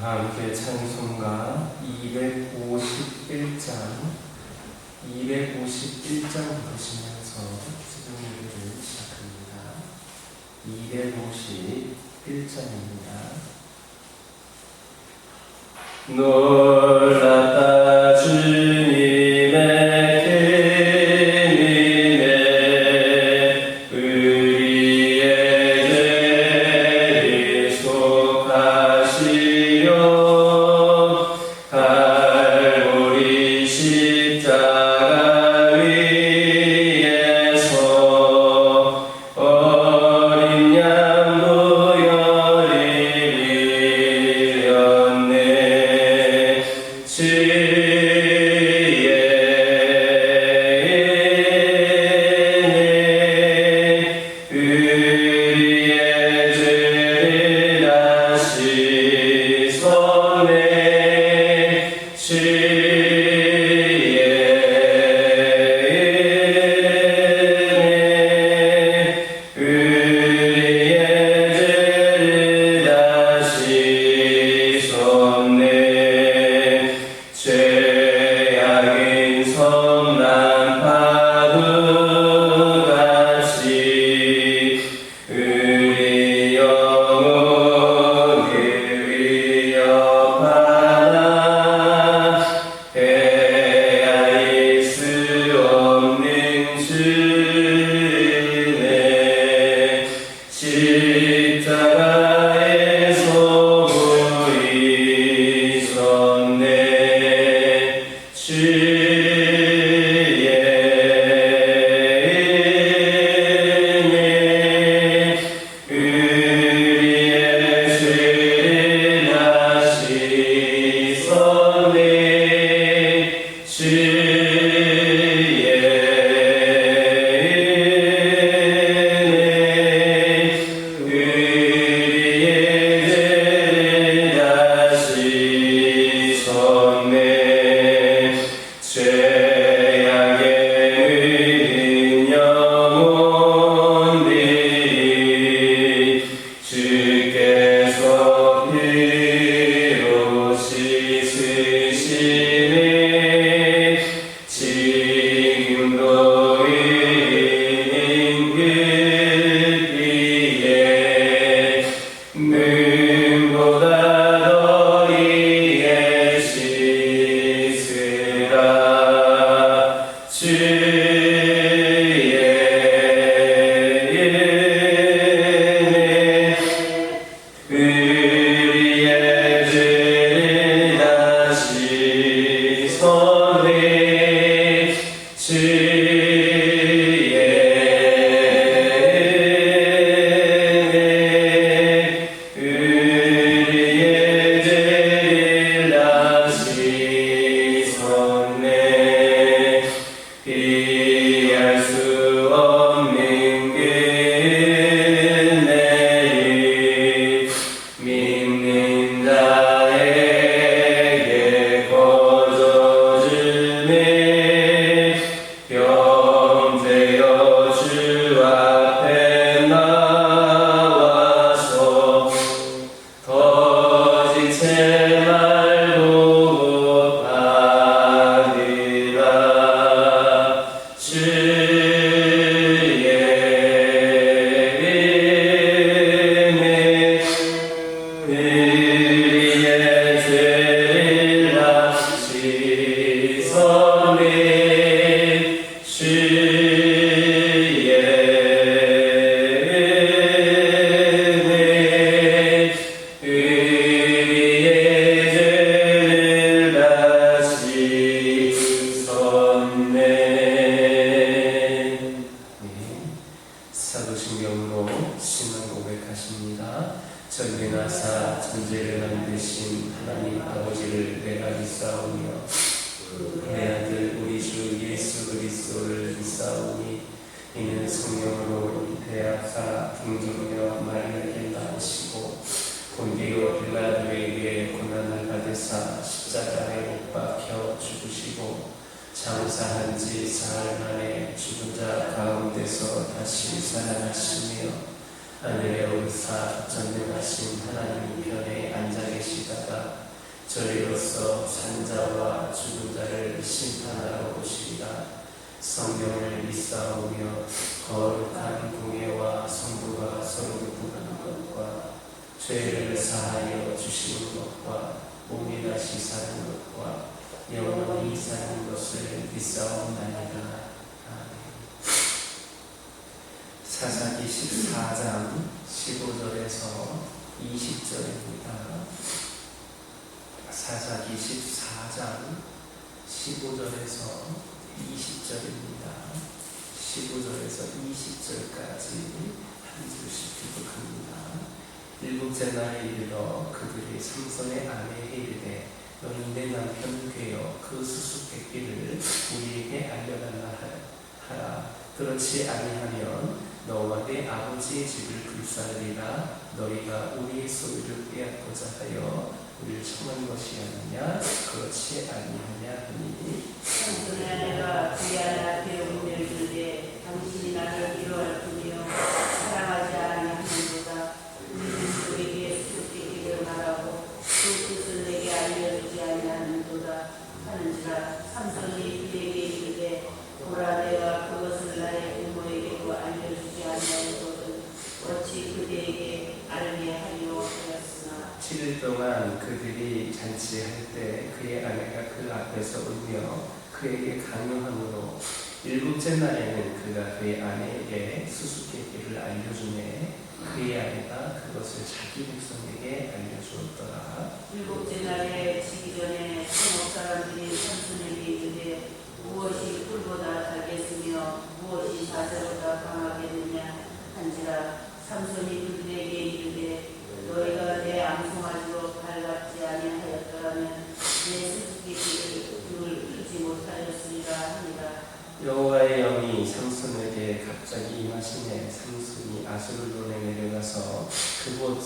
함께 찬송가 251장 부르시면서 지금 예배를 시작합니다. 251장입니다. 놀랐다 주님의 계명에 우리의 죄를 속하시려 갈보리 십자가 위에서 어린 양도 열이 빌렸네. 사도신경으로 신앙 고백하십니다. 전능하사 천지를 만드신 하나님 아버지를 내가 믿사오며 내 아들 우리 주 예수 그리스도를 믿사오니 이는 성령으로 잉태하사 동정녀 마리아에게 낳으시고 본디오 빌라도에게 고난을 받으사 십자가에 못 박혀 죽으시고 장사한 지 사흘 만에 죽은 자 가운데서 다시 살아나시며 하늘에 오르사 전능하신 하나님 편에 앉아 계시다가 저희로서 산자와 죽은 자를 심판하러 오시리라. 성경을 믿사오며 거룩한 공예와 성부가 서로 교통하는 것과 죄를 사하여 주시는 것과 몸이 다시 사는 것과 영원히 사는 것을 믿사옵나이다. 사사기 14장 15절에서 20절입니다. 사사기 14장 15절에서 20절입니다. 15절에서 20절까지 한 줄씩 교독합니다. 일곱째 날에 이르러 그들이 삼손의 아내에게 이르되 너는 내 남편을 괴어 그 수수께끼를 우리에게 알려달라 하라. 그렇지 아니하면 너와 내 아버지의 집을 불사르리라. 너희가 우리의 소유를 빼앗고자 하여 우리를 청한 것이 아니냐. 그렇지 아니하냐 하니 삼손의 아내가 그의 아내한테 운명을 이르되 당신이 나를 위로할 뿐이요 사랑하지 아니하는도다. 우리는 그에게 수수께끼를 말하고 그 뜻을 내게 알려주지 아니하는도다 하는지라. 삼손이 그에게 이르되 보라 내가 그것을 나의 부모에게도 알려주지 아니하였거든 어찌 그대에게 알게 하려 하였으나 7일 동안 그들이 잔치할 때 그의 아내가 그 앞에서 울며 그에게 강요함으로 일곱째 날에는 그가 그의 아내에게 수수께끼를 알려주매 그의 아내가 그것을 자기 백성에게 알려주었더라. 일곱째 날에 지기 전에 성읍 사람들이 삼손에게 이르되 무엇이 꿀보다 달겠으며 무엇이 자세보다 강하겠느냐 한지라. 삼손이 그들에게 이르되 너희가 내 암송아지로 발같지 아니하였더라면 내 수수께끼를 풀지 못하였으리라 하니라. 여호와의 영이 삼손에게 갑자기 임하시매 삼손이 아수르론에 내려가서 그곳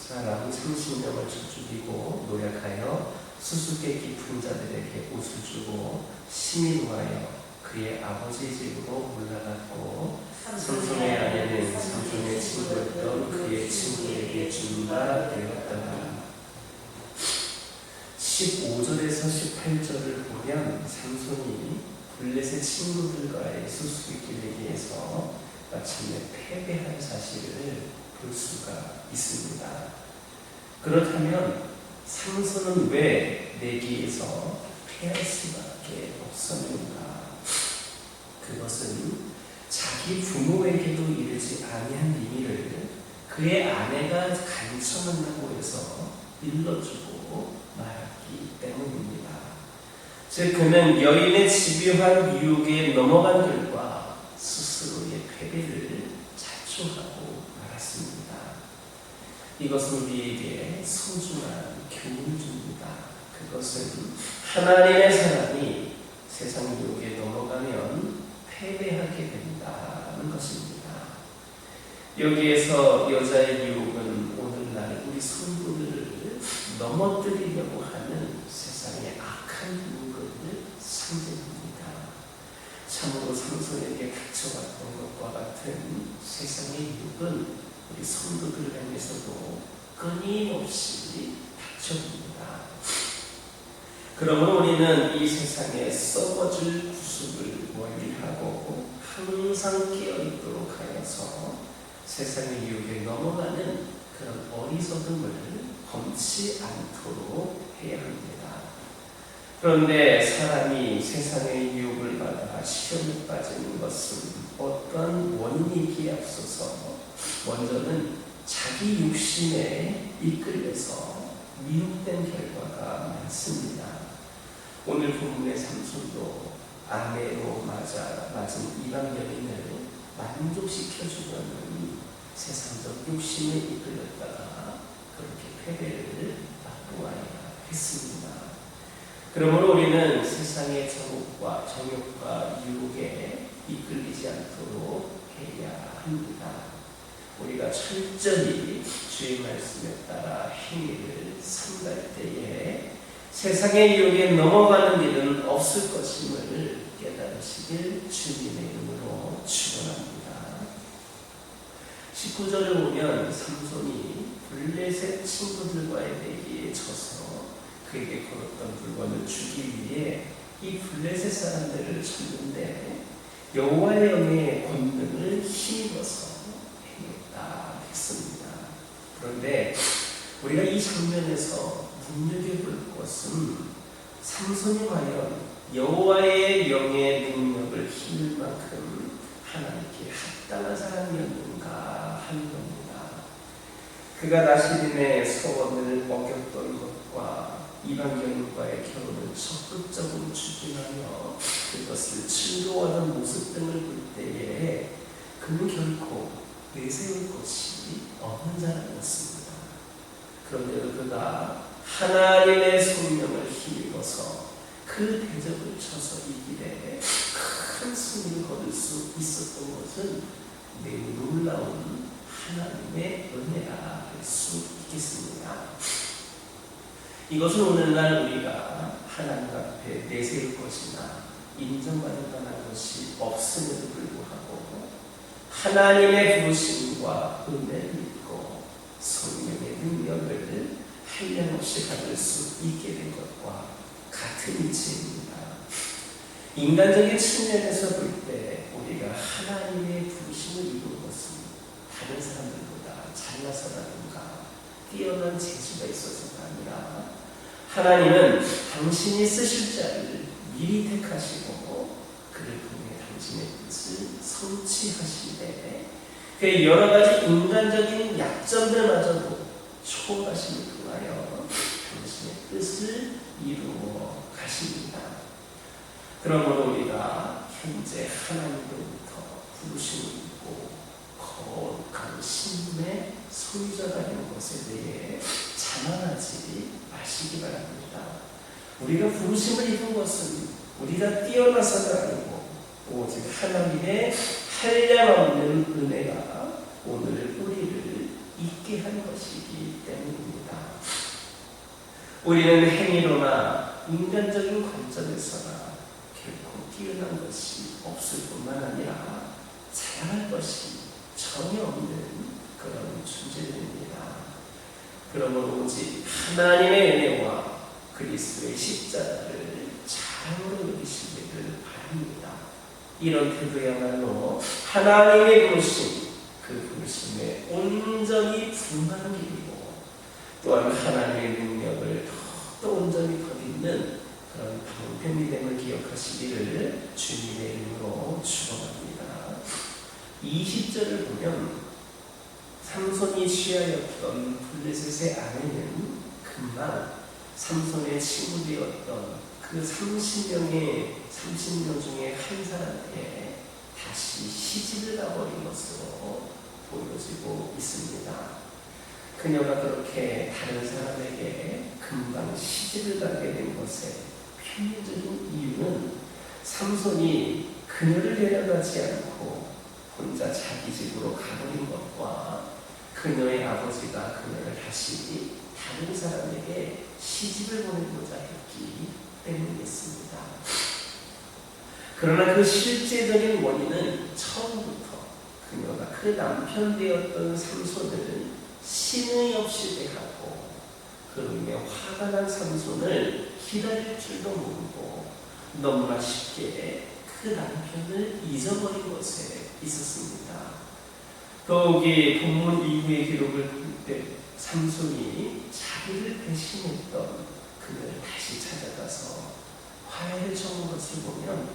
사람 30명을 죽이고 노력하여 수수께끼 푼 자들에게 옷을 주고 심히 노하여 그의 아버지 집으로 올라갔고 삼손의 아내는 삼손의 친구였던 그의 친구에게 준바 되었더라. 15절에서 18절을 보면 삼손이 블레셋 친구들과의 수수께끼 내기에서 마침내 패배한 사실을 볼 수가 있습니다. 그렇다면 삼손은 왜 내기에서 패할 수밖에 없었는가? 그것은 자기 부모에게도 이르지 아니한 비밀을 그의 아내가 간청한다고 해서 일러주고 말았기 때문입니다. 즉 그는 여인의 집요한 유혹에 넘어간 결과 스스로의 패배를 자초하고 말았습니다. 이것은 우리에게 소중한 교훈을 줍니다. 그것은 하나님의 사람이 세상 유혹에 넘어가면 패배하게 된다는 것입니다. 여기에서 여자의 유혹은 오늘날 우리 성도들을 넘어뜨리려고 하는 세상의 악한 유혹을 상징합니다. 참으로 삼손에게 닥쳐왔던 것과 같은 세상의 유혹은 우리 성도들 향해서도 끊임없이 닥쳐옵니다. 그러므로 우리는 이 세상에 썩어질 구습을 멀리하고 항상 깨어있도록 하여서 세상의 유혹에 넘어가는 그런 어리석음을 범치 않도록 해야 합니다. 그런데 사람이 세상의 유혹을 받아 시험에 빠지는 것은 어떤 원인이기에 앞서서 먼저는 자기 욕심에 이끌려서 미혹된 결과가 많습니다. 오늘 본문의 삼손도 아내로 맞은 이방 여인을 만족시켜주려는 세상적 욕심에 이끌렸다가 그렇게 패배를 맛보아야 했습니다. 그러므로 우리는 세상의 정욕과 유혹에 이끌리지 않도록 해야 합니다. 우리가 철저히 주의 말씀에 따라 행위를 삼갈 때에 세상의 유혹에 넘어가는 일은 없을 것임을 깨달으시길 주님의 이름으로 축원합니다. 19절을 보면 삼손이 블레셋 친구들과의 내기에 져서 그에게 걸었던 물건을 주기 위해 이 블레셋 사람들을 쳤는데 여호와의 영의 권능을 힘입어서 행했다 했습니다. 그런데 우리가 이 장면에서 눈여겨볼 것은 삼손이 과연 여호와의 영의 능력을 힘일 만큼 하나님께 합당한 사람이었는가 하는 겁니다. 그가 나시린의 서원을 어겼던 것과 이방인과의 결혼을 적극적으로 추진하며 그것을 즐거워하는 모습 등을 볼 때에 그는 결코 내세울 것이 없는 사람이었습니다. 그런데도 그가 하나님의 성령을 힘입어서 그 대적을 쳐서 이기되 큰 승리를 거둘 수 있었던 것은 매우 놀라운 하나님의 은혜라 할 수 있겠습니다. 이것은 오늘날 우리가 하나님 앞에 내세울 것이나 인정받을 만한 것이 없음에도 불구하고 하나님의 부르심과 은혜를 믿고 성령의 능력을 한량없이 받을 수 있게 된 것과 같은 이치입니다. 인간적인 측면에서 볼 때 우리가 하나님의 부르심을 이룬 것은 다른 사람들보다 잘나서라든가 뛰어난 재주가 있어서가 아니라 하나님은 당신이 쓰실 자를 미리 택하시고 그를 통해 당신의 뜻을 성취하시되 그의 여러 가지 인간적인 약점들마저도 초월하심을 통하여 당신의 뜻을 이루어 가십니다. 그러므로 우리가 현재 하나님으로부터 부르심을 입고 거룩한 신분의 소유자가 되는 것에 대해 자만하지 마시기 바랍니다. 우리가 부르심을 입은 것은 우리가 뛰어나서가 아니고 오직 하나님의 한량없는 은혜가 오늘 우리를 있게 한 것이기 때문입니다. 우리는 행위로나 인간적인 관점에서나 결코 뛰어난 것이 없을 뿐만 아니라 자랑할 것이 전혀 없는 그런 존재들입니다. 그러므로 오직 하나님의 은혜와 그리스도의 십자가를 자랑으로 여기시기를 바랍니다. 이런 태도야말로 하나님의 부르심, 그 부르심에 온전히 분하는 길이고 또한 하나님의 능력을 더욱더 온전히 거듭는 그런 방편이 됨을 기억하시기를 주님의 이름으로 축원합니다. 20절을 보면 삼손이 취하였던 블레셋의 아내는 금방 삼손의 친구 되었던 그 30명 중에 한 사람에게 다시 시집을 가버린 것으로 보여지고 있습니다. 그녀가 그렇게 다른 사람에게 금방 시집을 가게 된 것의 필연적인 이유는 삼손이 그녀를 데려가지 않고 혼자 자기 집으로 가버린 것과 그녀의 아버지가 그녀를 다시 다른 사람에게 시집을 보내고자 했기 때문이었습니다. 그러나 그 실제적인 원인은 처음부터 그녀가 그 남편 되었던 삼손을 신의 없이 대하고 그러며 화가 난 삼손을 기다릴 줄도 모르고 너무나 쉽게 그 남편을 잊어버린 것에 있었습니다. 더욱이 본문 이후의 기록을 볼 때 삼손이 자기를 배신했던 그녀를 다시 찾아가서 화해를 청한 것을 보면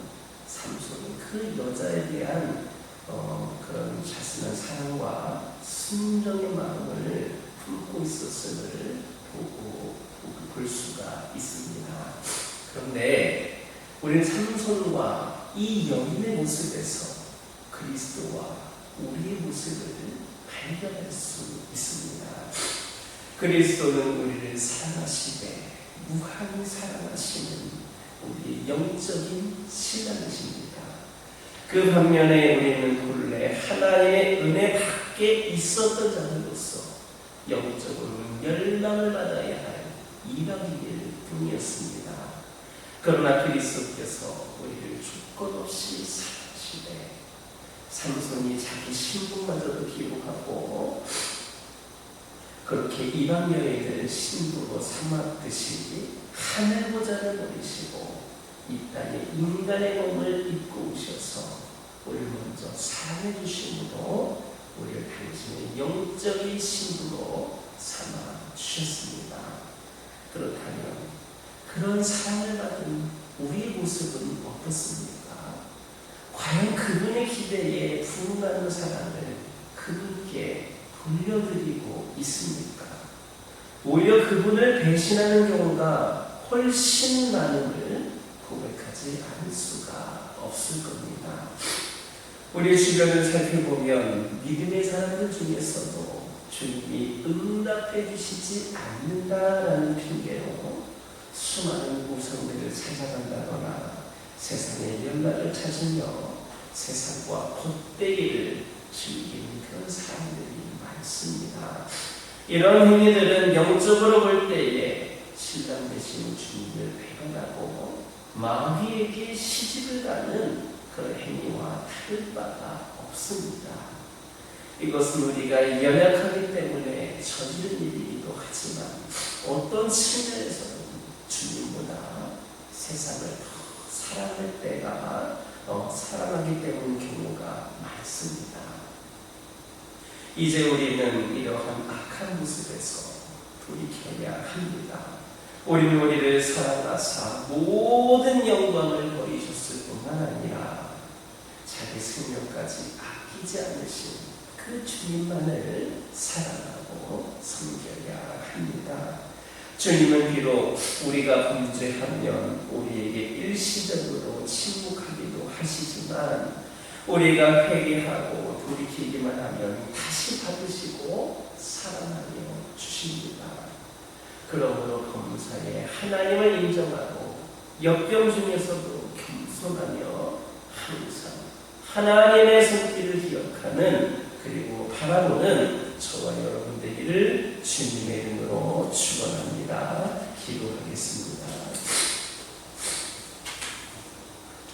삼손이 그 여자에 대한 그런 자신의 사랑과 순정의 마음을 품고 있었음을 볼 수가 있습니다. 그런데 우리는 삼손과 이 여인의 모습에서 그리스도와 우리의 모습을 발견할 수 있습니다. 그리스도는 우리를 사랑하시되 무한히 사랑하시는 우리의 영적인 신랑이십니다. 그 반면에 우리는 본래 하나님의 은혜 밖에 있었던 자들로서 영적으로는 멸망을 받아야 할 이방인일 뿐이었습니다. 그러나 그리스도께서 우리를 조건 없이 사랑하시되 삼손이 자기 신분마저도 기록하고 그렇게 이방 여인을 신부로 삼았듯이 하늘 보좌를 버리시고 이 땅에 인간의 몸을 입고 오셔서 우리를 먼저 사랑해 주심으로 우리를 당신의 영적인 신부로 삼아 주셨습니다. 그렇다면 그런 사랑을 받은 우리의 모습은 어떻습니까? 과연 그분의 기대에 부응하는 사랑을 그분께 돌려드리고 있습니까? 오히려 그분을 배신하는 경우가 훨씬 많음을 고백하지 않을 수가 없을 겁니다. 우리 주변을 살펴보면 믿음의 사람들 중에서도 주님이 응답해 주시지 않는다라는 핑계로 수많은 우상들을 찾아간다거나 세상의 연락을 찾으며 세상과 헛되기를 즐기는 그런 사람들이 많습니다. 이런 행위들은 영적으로 볼 때에 신랑 되시는 주님을 배반하고 마귀에게 시집을 가는 그런 행위와 다를 바가 없습니다. 이것은 우리가 연약하기 때문에 저지른 일이기도 하지만 어떤 측면에서는 주님보다 세상을 더 사랑할 때가 사랑하기 때문인 경우가 많습니다. 이제 우리는 이러한 악한 모습에서 돌이켜야 합니다. 우리는 우리를 사랑하사 모든 영광을 버리셨을 뿐만 아니라 자기 생명까지 아끼지 않으신 그 주님만을 사랑하고 섬겨야 합니다. 주님은 비록 우리가 범죄하면 우리에게 일시적으로 침묵하기도 하시지만 우리가 회개하고 돌이키기만 하면 다시 받으시고 사랑하여 주십니다. 그러므로 범사에 하나님을 인정하고 역경 중에서도 겸손하며 항상 하나님의 손길을 기억하는 그리고 바라보는 저와 여러분 되기를 주님의 이름으로 축원합니다. 기도하겠습니다.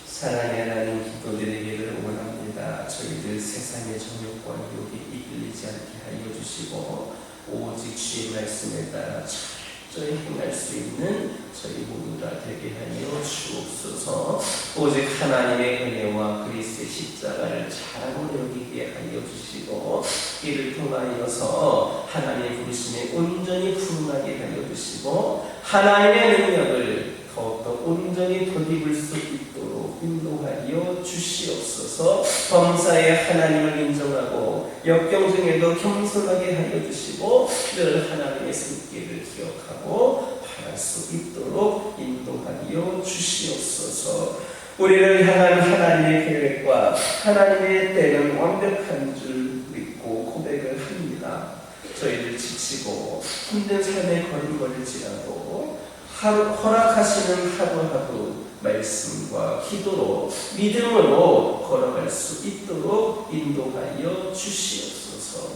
사랑의 하나님, 기도드리기를 원합니다. 저희들 세상의 정욕과 유혹에 이끌리지 않게 하여 주시고 오직 주의 말씀에 따라 철저히 행할 수 있는 저희 모두가 되게 하여 주옵소서. 오직 하나님의 은혜와 그리스도의 십자가를 잘 여기게 하여 주시고 이를 통하여서 하나님의 부르심에 온전히 부응하게 하여 주시고 하나님의 능력을 더욱더 온전히 덧입을 수 있도록 인도하여 주시옵소서. 범사에 하나님을 인정하고 역경 중에도 겸손하게 하여 주시고 늘 하나님의 손길을 기억하고 바랄 수 있도록 인도하여 주시옵소서. 우리를 향한 하나님의 계획과 하나님의 때는 완벽한 줄 믿고 고백을 합니다. 저희들 지치고 힘든 삶에 걸음걸을지라도 허락하시는 하루하루 말씀과 기도로 믿음으로 걸어갈 수 있도록 인도하여 주시옵소서.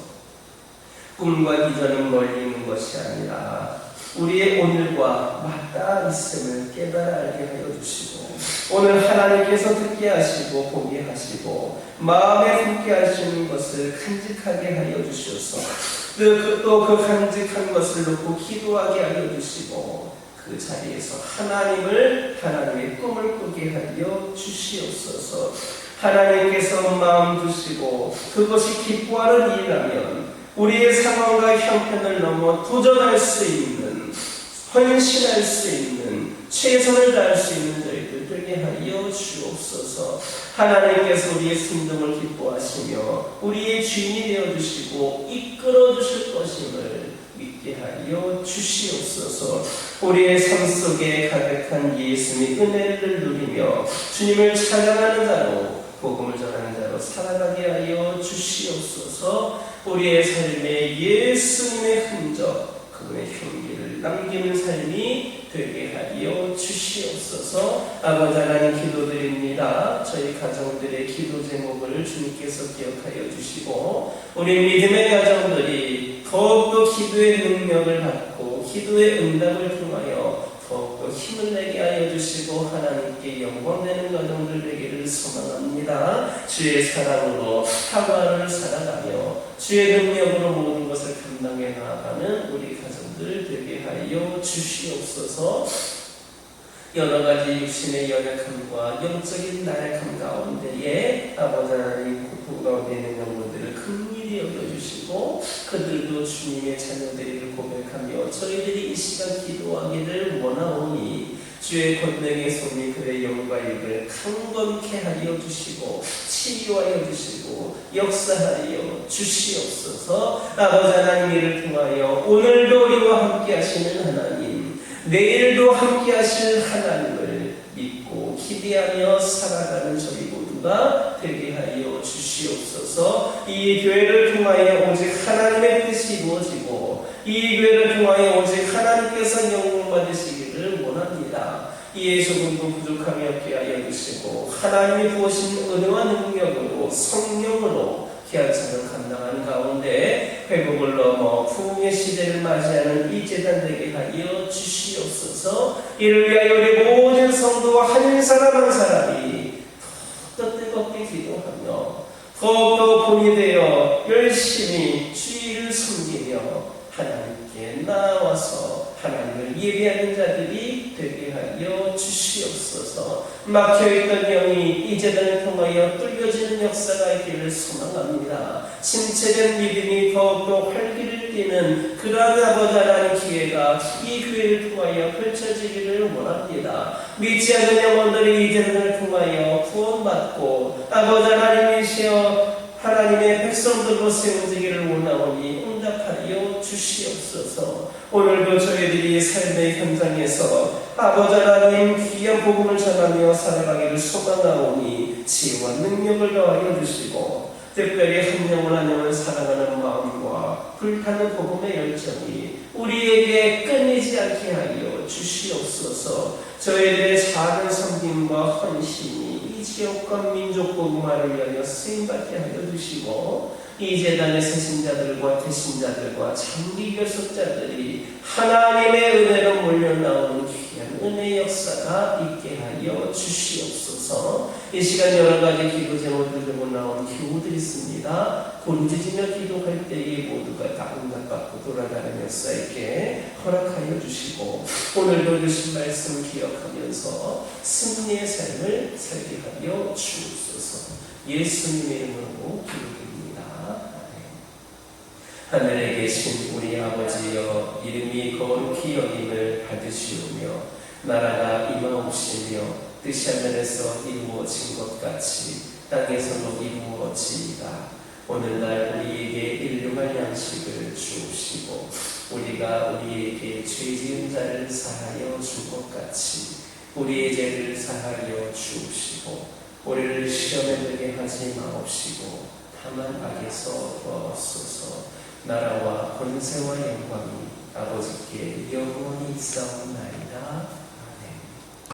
꿈과 비전은 멀리 있는 것이 아니라 우리의 오늘과 맞닿아 있음을 깨달아 알게 하여 주시고 오늘 하나님께서 듣게 하시고 보게 하시고 마음에 품게 하시는 것을 간직하게 하여 주시옵소서. 또 그 간직한 것을 놓고 기도하게 하여 주시고 그 자리에서 하나님의 꿈을 꾸게 하여 주시옵소서. 하나님께서 마음 두시고 그것이 기뻐하는 일이라면 우리의 상황과 형편을 넘어 도전할 수 있는, 헌신할 수 있는, 최선을 다할 수 있는 저희들 되게 하여 주옵소서. 하나님께서 우리의 순종을 기뻐하시며 우리의 주인이 되어주시고 이끌어주실 것임을 믿게 하여 주시옵소서. 우리의 삶 속에 가득한 예수님의 은혜를 누리며 주님을 찬양하는 자로 복음을 전하는 자로 살아가게 하여 주시옵소서. 우리의 삶에 예수님의 흔적, 그분의 향기를 남기는 삶이 되게 하여 주시옵소서. 아버지 하나님 기도드립니다. 저희 가정들의 기도 제목을 주님께서 기억하여 주시고 우리 믿음의 가정들이 더욱더 기도의 능력을 받고 기도의 응답을 통하여 더욱더 힘을 내게 하여 주시고 하나님께 영광되는 가정들 되기를 소망합니다. 주의 사랑으로 하루하루를 살아가며 주의 능력으로 모든 것을 감당해 나아가는 우리 가정들 백성들 되게 하여 주시옵소서. 여러 가지 육신의 연약함과 영적인 나약함 가운데에 아버지 하나님 고통 가운데 있는 영혼들을 긍휼히 여겨주시고 그들도 주님의 자녀들을 고백하며 저희들이 이 시간 기도하기를 원하오니 주의 권능의 손이 그의 영과 입을 강건케 하여 주시고 치유하여 주시고 역사하여 주시옵소서. 아버지 하나님 이를 통하여 오늘도 우리와 함께 하시는 하나님, 내일도 함께 하실 하나님을 믿고 기대하며 살아가는 저희 모두가 되게 하여 주시옵소서. 이 교회를 통하여 오직 하나님의 뜻이 이루어지고 이 교회를 통하여 오직 하나님께서 영광 받으시기를 원합니다. 이에 조금도 부족함이 없게 하여 주시고 하나님이 부으신 은혜와 능력으로 성령으로 기한차를 감당하는 가운데 회복을 넘어 부흥의 시대를 맞이하는 이 재단 되게 하여 주시옵소서. 이를 위하여 우리 모든 성도와 한 사람 한 사람이 더 뜨겁게 기도하며 더욱더 본이 되어 열심히 주의를 섬기며 하나님께 나와서 하나님을 예배하는 자들이 되게 하여 주시옵소서. 막혀있던 영이 이 재단을 통하여 뚫려지는 역사가 있기를 소망합니다. 침체된 믿음이 더욱더 활기를 띠는 그러한 아버지 하나님 기회가 이 교회를 통하여 펼쳐지기를 원합니다. 믿지 않는 영혼들이 이 재단을 통하여 구원받고 아버지 하나님이시여 하나님의 백성들로 세워지기를 원하오니 응답하여 주시옵소서. 오늘도 저희들이 삶의 현장에서 아버지 하나님 귀한 복음을 전하며 살아가기를 소망하오니 지혜와 능력을 더하여 주시고 특별히 한 영혼 한 영혼을 사랑하는 마음과 불타는 복음의 열정이 우리에게 끊이지 않게 하여 주시옵소서. 저희들의 작은 섬김과 헌신이 이 지역과 민족 복음화를 위하여 쓰임받게 하여 주시고 이 재단의 세신자들과 태신자들과 장기 교섭자들이 하나님의 은혜로 몰려나오는 귀한 은혜의 역사가 있게 하여 주시옵소서. 이 시간 여러 가지 기도 제목들 들고 나온 교우들이 있습니다. 곤지지며 기도할 때에 모두가 다 응답받고 돌아가는 역사에게 허락하여 주시고 오늘도 주신 말씀 기억하면서 승리의 삶을 살게 하여 주옵소서. 예수님의 이름으로 기도드립니다. 하늘에 계신 우리 아버지여, 이름이 거룩히 여김을 받으시오며 나라가 임하옵시며 뜻이 하늘에서 이루어진 것 같이 땅에서도 이루어지이다. 오늘날 우리에게 일용할 양식을 주옵시고 우리가 우리에게 죄 지은 자를 사하여 준 것 같이 우리의 죄를 사하여 주옵시고 우리를 시험에 들게 하지 마옵시고 다만 악에서 도와옵소서. 나라와 권세와 영광이 아버지께 영원히 있사옵나이다.